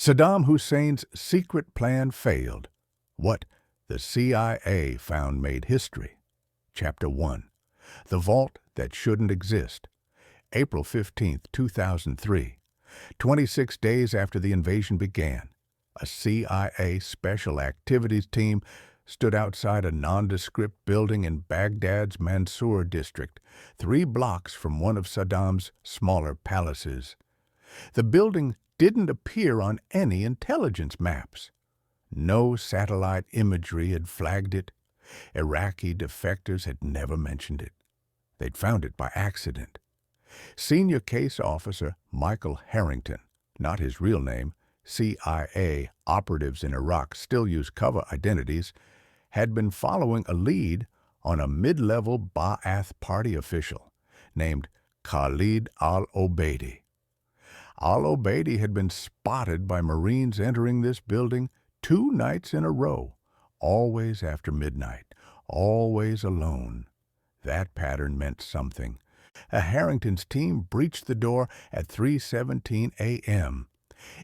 Saddam Hussein's secret plan failed. What the CIA found made history. Chapter 1. The Vault That Shouldn't Exist. April 15, 2003. 26 days after the invasion began, a CIA Special Activities team stood outside a nondescript building in Baghdad's Mansour district, 3 blocks from one of Saddam's smaller palaces. The building didn't appear on any intelligence maps. No satellite imagery had flagged it. Iraqi defectors had never mentioned it. They'd found it by accident. Senior Case Officer Michael Harrington, not his real name, CIA operatives in Iraq still use cover identities, had been following a lead on a mid-level Ba'ath Party official named Khalid al-Obeidi. Al-Obeidi had been spotted by Marines entering this building 2 nights in a row, always after midnight, always alone. That pattern meant something. Harrington's team breached the door at 3:17 a.m.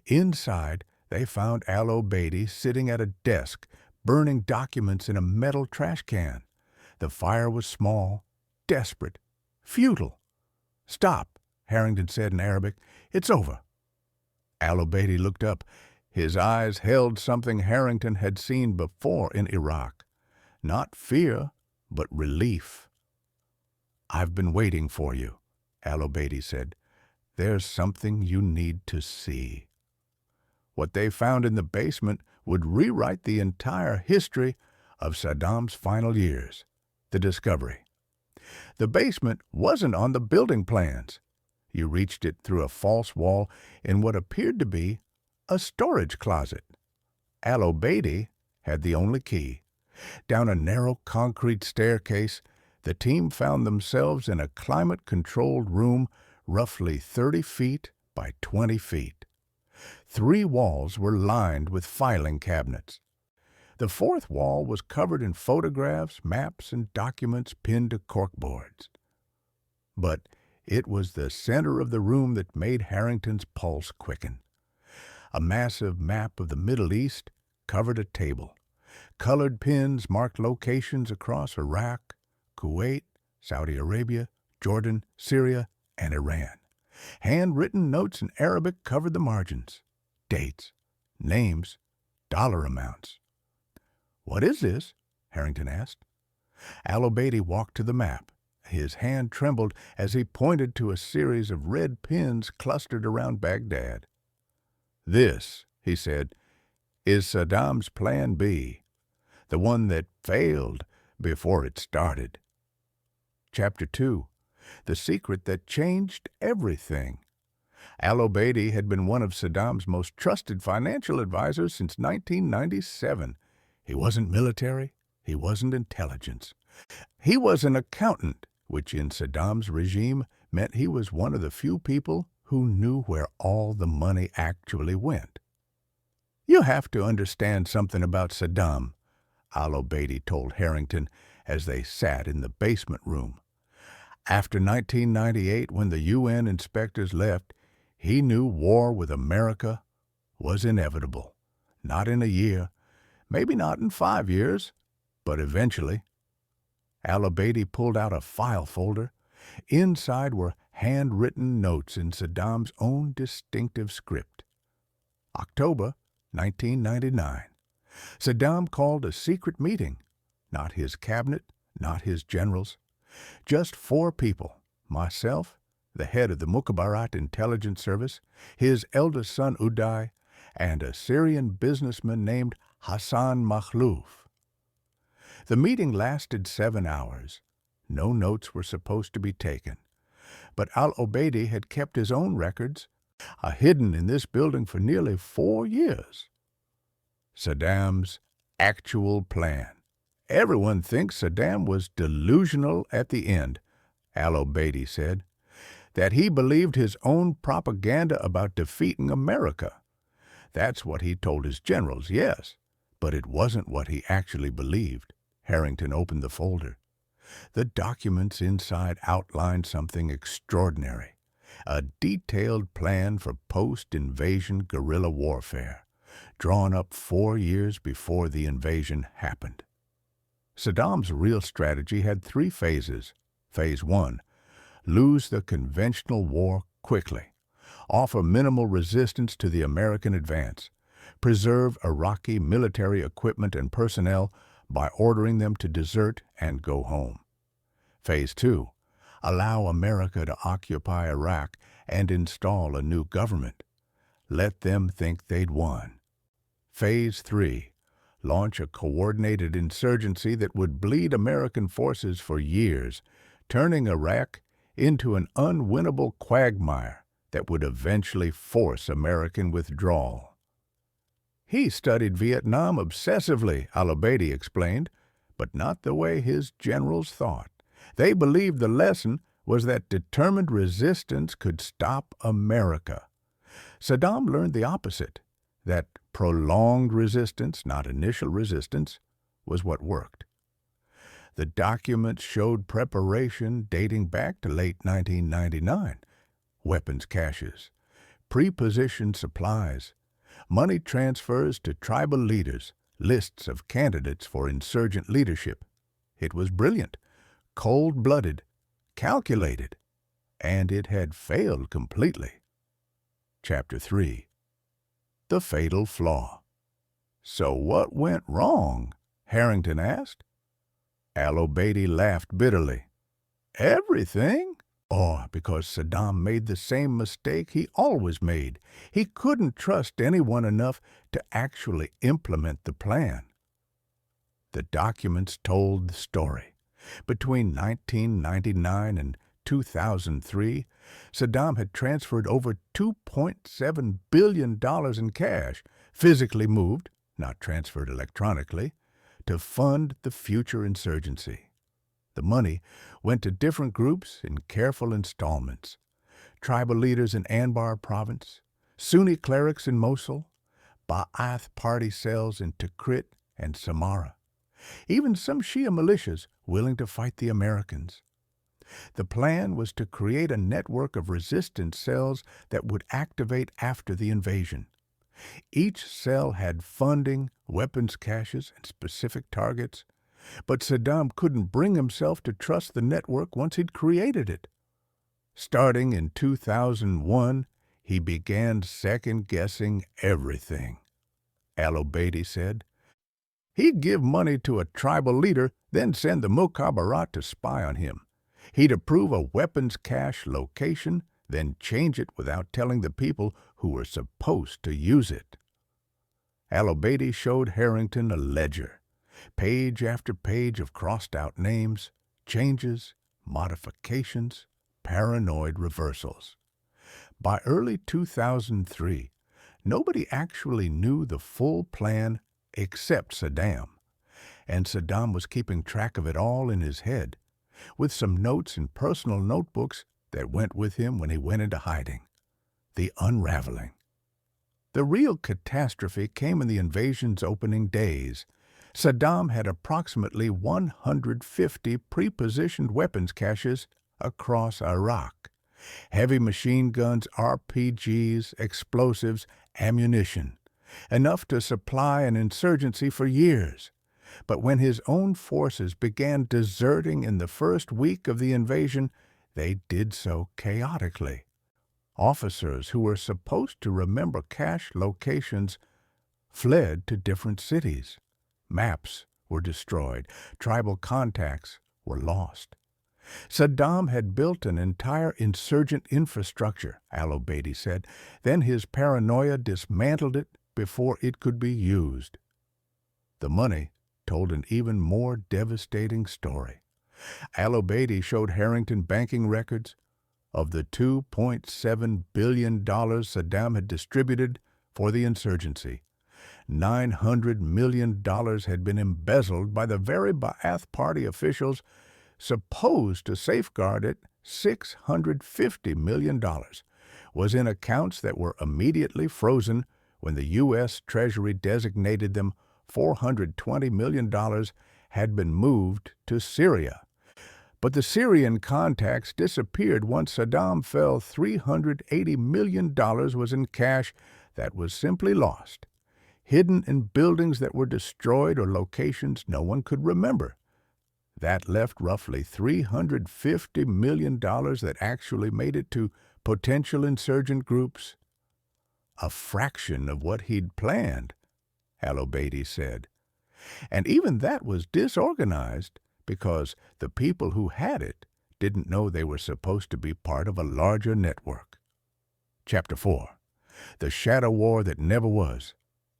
Inside, they found al-Obeidi sitting at a desk, burning documents in a metal trash can. The fire was small, desperate, futile. "Stop," Harrington said in Arabic. "It's over." Al-Obeidi looked up. His eyes held something Harrington had seen before in Iraq. Not fear, but relief. "I've been waiting for you," al-Obeidi said. "There's something you need to see." What they found in the basement would rewrite the entire history of Saddam's final years. The discovery. The basement wasn't on the building plans. You reached it through a false wall in what appeared to be a storage closet. Al-Obeidi had the only key. Down a narrow concrete staircase, the team found themselves in a climate-controlled room roughly 30 feet by 20 feet. 3 walls were lined with filing cabinets. The 4th wall was covered in photographs, maps, and documents pinned to corkboards. But it was the center of the room that made Harrington's pulse quicken. A massive map of the Middle East covered a table. Colored pins marked locations across Iraq, Kuwait, Saudi Arabia, Jordan, Syria, and Iran. Handwritten notes in Arabic covered the margins. Dates, names, dollar amounts. "What is this?" Harrington asked. Al-Obeidi walked to the map. His hand trembled as he pointed to a series of red pins clustered around Baghdad. "This," he said, "is Saddam's Plan B, the one that failed before it started." Chapter 2. The Secret That Changed Everything. Al-Obeidi had been one of Saddam's most trusted financial advisors since 1997. He wasn't military. He wasn't intelligence. He was an accountant, which in Saddam's regime meant he was one of the few people who knew where all the money actually went. "You have to understand something about Saddam," Al-Obeidi told Harrington as they sat in the basement room. After 1998, when the UN inspectors left, he knew war with America was inevitable. Not in a year, maybe not in 5 years, but eventually. Al-Obeidi pulled out a file folder. Inside were handwritten notes in Saddam's own distinctive script. October 1999. Saddam called a secret meeting. Not his cabinet, not his generals. Just 4 people, myself, the head of the Mukhabarat intelligence service, his eldest son Uday, and a Syrian businessman named Hassan Makhlouf. The meeting lasted 7 hours. No notes were supposed to be taken. But Al-Obeidi had kept his own records, hidden in this building for nearly 4 years. Saddam's actual plan. "Everyone thinks Saddam was delusional at the end," Al-Obeidi said, "that he believed his own propaganda about defeating America. That's what he told his generals, yes, but it wasn't what he actually believed." Harrington opened the folder. The documents inside outlined something extraordinary. a detailed plan for post-invasion guerrilla warfare, drawn up 4 years before the invasion happened. Saddam's real strategy had 3 phases. Phase 1, lose the conventional war quickly, offer minimal resistance to the American advance, preserve Iraqi military equipment and personnel by ordering them to desert and go home. Phase 2, allow America to occupy Iraq and install a new government. Let them think they'd won. Phase 3, launch a coordinated insurgency that would bleed American forces for years, turning Iraq into an unwinnable quagmire that would eventually force American withdrawal. He studied Vietnam obsessively, al-Obeidi explained, but not the way his generals thought. They believed the lesson was that determined resistance could stop America. Saddam learned the opposite, that prolonged resistance, not initial resistance, was what worked. The documents showed preparation dating back to late 1999, weapons caches, pre-positioned supplies, money transfers to tribal leaders, lists of candidates for insurgent leadership. It was brilliant, cold-blooded, calculated, and it had failed completely. Chapter 3. The Fatal Flaw. So what went wrong? Harrington asked. Al-Obeidi laughed bitterly. Everything? Because Saddam made the same mistake he always made. He couldn't trust anyone enough to actually implement the plan. The documents told the story. Between 1999 and 2003, Saddam had transferred over $2.7 billion in cash, physically moved, not transferred electronically, to fund the future insurgency. The money went to different groups in careful installments. Tribal leaders in Anbar province, Sunni clerics in Mosul, Ba'ath party cells in Tikrit and Samarra, even some Shia militias willing to fight the Americans. The plan was to create a network of resistance cells that would activate after the invasion. Each cell had funding, weapons caches, and specific targets, but Saddam couldn't bring himself to trust the network once he'd created it. Starting in 2001, he began second-guessing everything. Al-Obeidi said, he'd give money to a tribal leader, then send the Mukhabarat to spy on him. He'd approve a weapons cache location, then change it without telling the people who were supposed to use it. Al-Obeidi showed Harrington a ledger, page after page of crossed-out names, changes, modifications, paranoid reversals. By early 2003, nobody actually knew the full plan except Saddam, and Saddam was keeping track of it all in his head, with some notes in personal notebooks that went with him when he went into hiding. The unraveling. The real catastrophe came in the invasion's opening days. Saddam had approximately 150 pre-positioned weapons caches across Iraq. Heavy machine guns, RPGs, explosives, ammunition. Enough to supply an insurgency for years. But when his own forces began deserting in the first week of the invasion, they did so chaotically. Officers who were supposed to remember cache locations fled to different cities. Maps were destroyed. Tribal contacts were lost. Saddam had built an entire insurgent infrastructure, Al-Obeidi said. Then his paranoia dismantled it before it could be used. The money told an even more devastating story. Al-Obeidi showed Harrington banking records of the $2.7 billion Saddam had distributed for the insurgency. $900 million had been embezzled by the very Ba'ath Party officials supposed to safeguard it. $650 million was in accounts that were immediately frozen when the U.S. Treasury designated them. $420 million had been moved to Syria. But the Syrian contacts disappeared once Saddam fell. $380 million was in cash that was simply lost, hidden in buildings that were destroyed or locations no one could remember. That left roughly $350 million that actually made it to potential insurgent groups. A fraction of what he'd planned, al-Obeidi said. And even that was disorganized because the people who had it didn't know they were supposed to be part of a larger network. Chapter 4. The Shadow War That Never Was.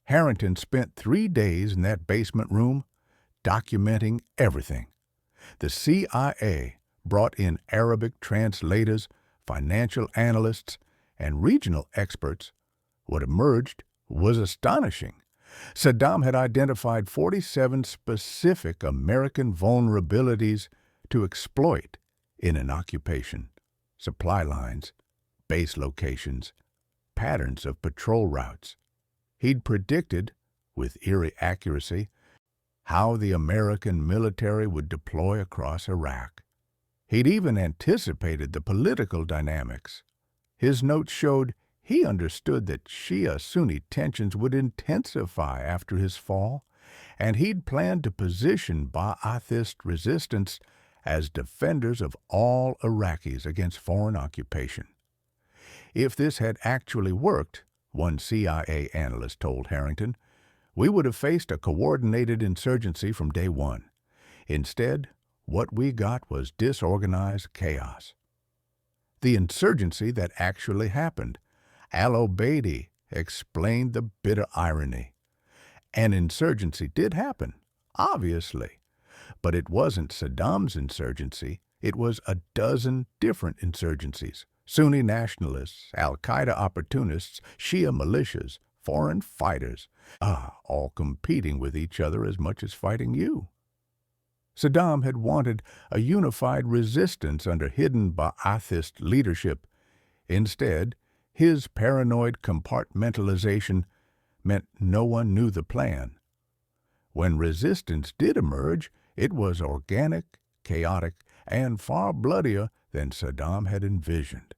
Harrington spent 3 days in that basement room documenting everything. The CIA brought in Arabic translators, financial analysts, and regional experts. What emerged was astonishing. Saddam had identified 47 specific American vulnerabilities to exploit in an occupation: supply lines, base locations, patterns of patrol routes. He'd predicted, with eerie accuracy, how the American military would deploy across Iraq. He'd even anticipated the political dynamics. His notes showed he understood that Shia-Sunni tensions would intensify after his fall, and he'd planned to position Ba'athist resistance as defenders of all Iraqis against foreign occupation. If this had actually worked, one CIA analyst told Harrington, we would have faced a coordinated insurgency from day one. Instead, what we got was disorganized chaos. The insurgency that actually happened. Al-Obeidi explained the bitter irony. An insurgency did happen, obviously, but it wasn't Saddam's insurgency. It was a dozen different insurgencies: Sunni nationalists, al-Qaeda opportunists, Shia militias, foreign fighters, all competing with each other as much as fighting you. Saddam had wanted a unified resistance under hidden Ba'athist leadership. Instead, his paranoid compartmentalization meant no one knew the plan. When resistance did emerge, it was organic, chaotic, and far bloodier than Saddam had envisioned.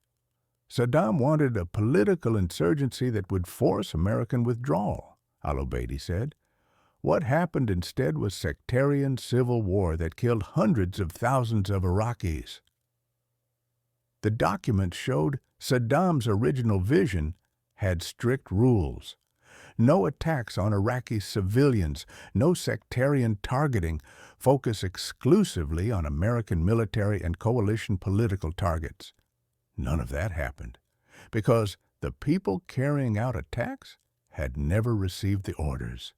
Saddam wanted a political insurgency that would force American withdrawal, al-Obeidi said. What happened instead was sectarian civil war that killed hundreds of thousands of Iraqis. The document showed Saddam's original vision had strict rules. No attacks on Iraqi civilians, no sectarian targeting, focus exclusively on American military and coalition political targets. None of that happened, because the people carrying out attacks had never received the orders.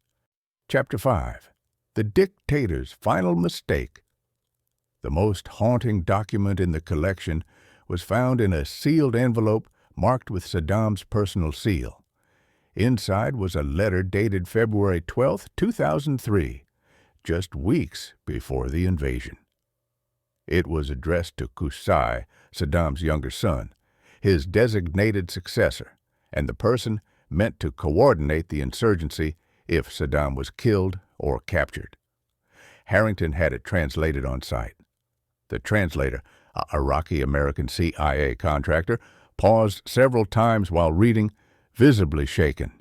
Chapter 5. The Dictator's Final Mistake. The most haunting document in the collection was found in a sealed envelope marked with Saddam's personal seal. Inside was a letter dated February 12, 2003, just weeks before the invasion. It was addressed to Qusay, Saddam's younger son, his designated successor, and the person meant to coordinate the insurgency if Saddam was killed or captured. Harrington had it translated on site. The translator, an Iraqi-American CIA contractor, paused several times while reading, visibly shaken.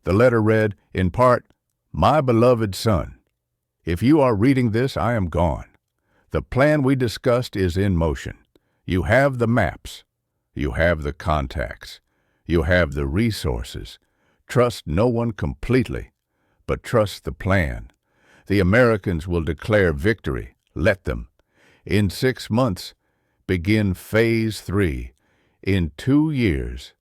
The letter read, in part, "My beloved son, if you are reading this, I am gone. The plan we discussed is in motion. You have the maps. You have the contacts. You have the resources. Trust no one completely, but trust the plan. The Americans will declare victory. Let them. In 6 months, begin Phase 3. In 2 years,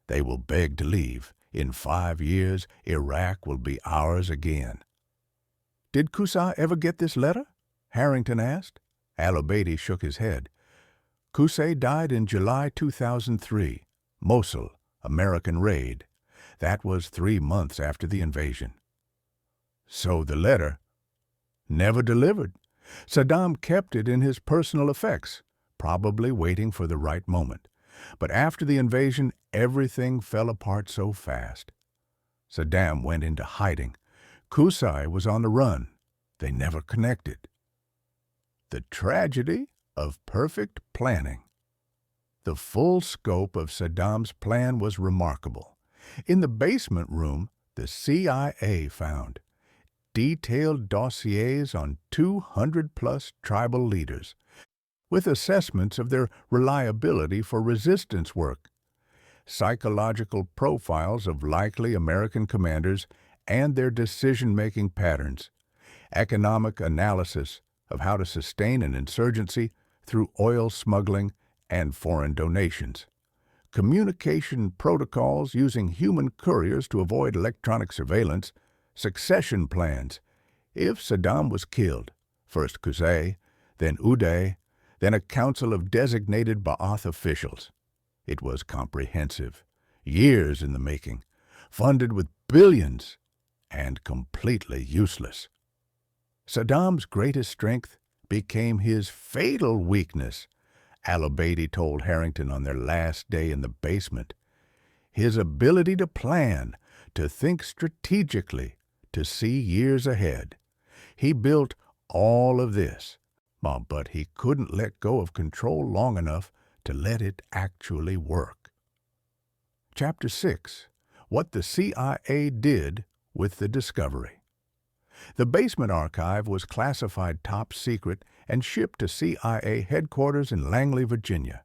they will beg to leave. In 5 years, Iraq will be ours again." "Did Qusay ever get this letter?" Harrington asked. Al-Obeidi shook his head. "Qusay died in July 2003. Mosul, American raid. That was 3 months after the invasion." "So the letter never delivered." Saddam kept it in his personal effects, probably waiting for the right moment. But after the invasion, everything fell apart so fast. Saddam went into hiding. Qusay was on the run. They never connected. The tragedy of perfect planning. The full scope of Saddam's plan was remarkable. In the basement room, the CIA found detailed dossiers on 200-plus tribal leaders, with assessments of their reliability for resistance work, psychological profiles of likely American commanders and their decision-making patterns, economic analysis of how to sustain an insurgency through oil smuggling and foreign donations, communication protocols using human couriers to avoid electronic surveillance, succession plans. If Saddam was killed, first Qusay, then Uday, then a council of designated Ba'ath officials. It was comprehensive, years in the making, funded with billions, and completely useless. Saddam's greatest strength became his fatal weakness, Al-Obeidi told Harrington on their last day in the basement. His ability to plan, to think strategically, to see years ahead. He built all of this, but he couldn't let go of control long enough to let it actually work. Chapter 6. What the CIA Did with the Discovery. The basement archive was classified top secret and shipped to CIA headquarters in Langley, Virginia.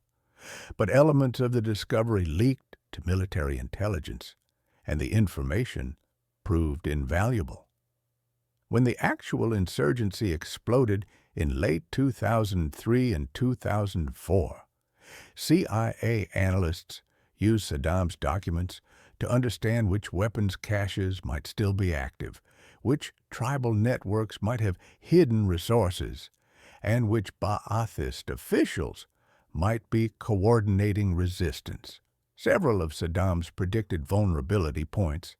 But elements of the discovery leaked to military intelligence, and the information proved invaluable. When the actual insurgency exploded in late 2003 and 2004, CIA analysts used Saddam's documents to understand which weapons caches might still be active, which tribal networks might have hidden resources, and which Ba'athist officials might be coordinating resistance. Several of Saddam's predicted vulnerability points,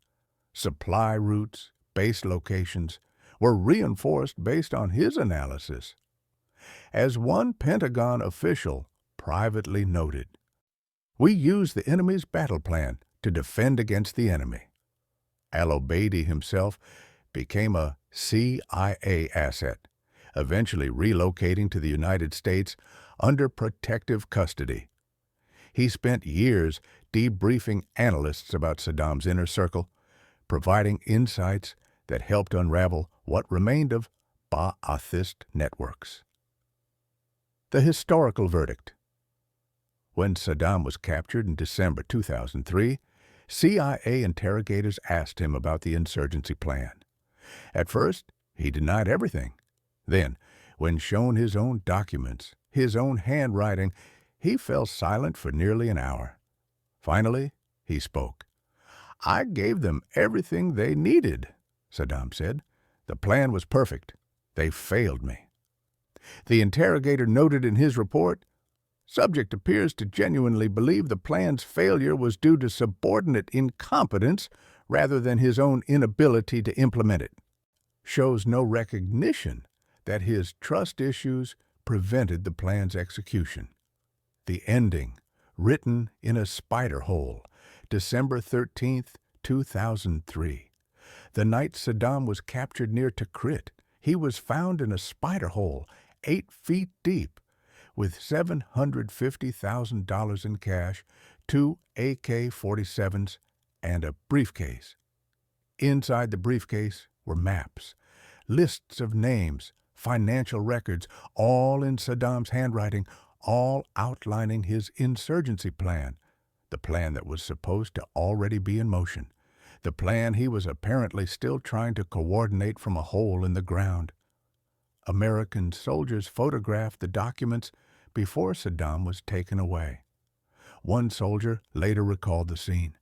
supply routes, base locations, were reinforced based on his analysis. As one Pentagon official privately noted, "We used the enemy's battle plan to defend against the enemy." Al-Obeidi himself became a CIA asset, eventually relocating to the United States under protective custody. He spent years debriefing analysts about Saddam's inner circle, providing insights that helped unravel what remained of Ba'athist networks. The historical verdict. When Saddam was captured in December 2003, CIA interrogators asked him about the insurgency plan. At first, he denied everything. Then, when shown his own documents, his own handwriting, he fell silent for nearly an hour. Finally, he spoke. "I gave them everything they needed," Saddam said. "The plan was perfect. They failed me." The interrogator noted in his report, "Subject appears to genuinely believe the plan's failure was due to subordinate incompetence rather than his own inability to implement it. Shows no recognition that his trust issues prevented the plan's execution." The ending, written in a spider hole, December 13th, 2003. The night Saddam was captured near Tikrit, he was found in a spider hole 8 feet deep, with $750,000 in cash, 2 AK-47s, and a briefcase. Inside the briefcase were maps, lists of names, financial records, all in Saddam's handwriting, all outlining his insurgency plan, the plan that was supposed to already be in motion, the plan he was apparently still trying to coordinate from a hole in the ground. American soldiers photographed the documents before Saddam was taken away. One soldier later recalled the scene.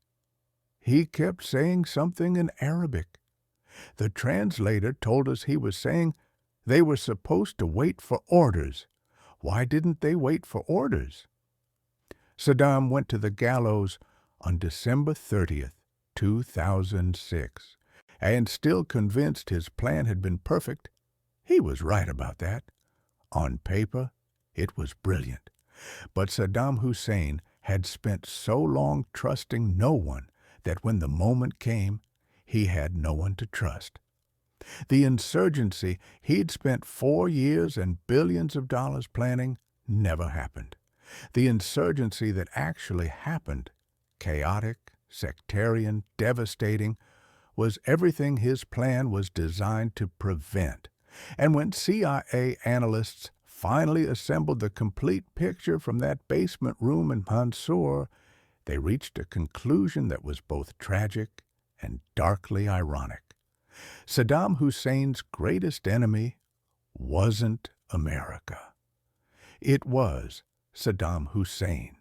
"He kept saying something in Arabic. The translator told us he was saying they were supposed to wait for orders. Why didn't they wait for orders?" Saddam went to the gallows on December 30th, 2006, and still convinced his plan had been perfect. He was right about that. On paper, it was brilliant. But Saddam Hussein had spent so long trusting no one that when the moment came, he had no one to trust. The insurgency he'd spent 4 years and billions of dollars planning never happened. The insurgency that actually happened, chaotic, sectarian, devastating, was everything his plan was designed to prevent. And when CIA analysts finally assembled the complete picture from that basement room in Mansour, they reached a conclusion that was both tragic and darkly ironic. Saddam Hussein's greatest enemy wasn't America. It was Saddam Hussein.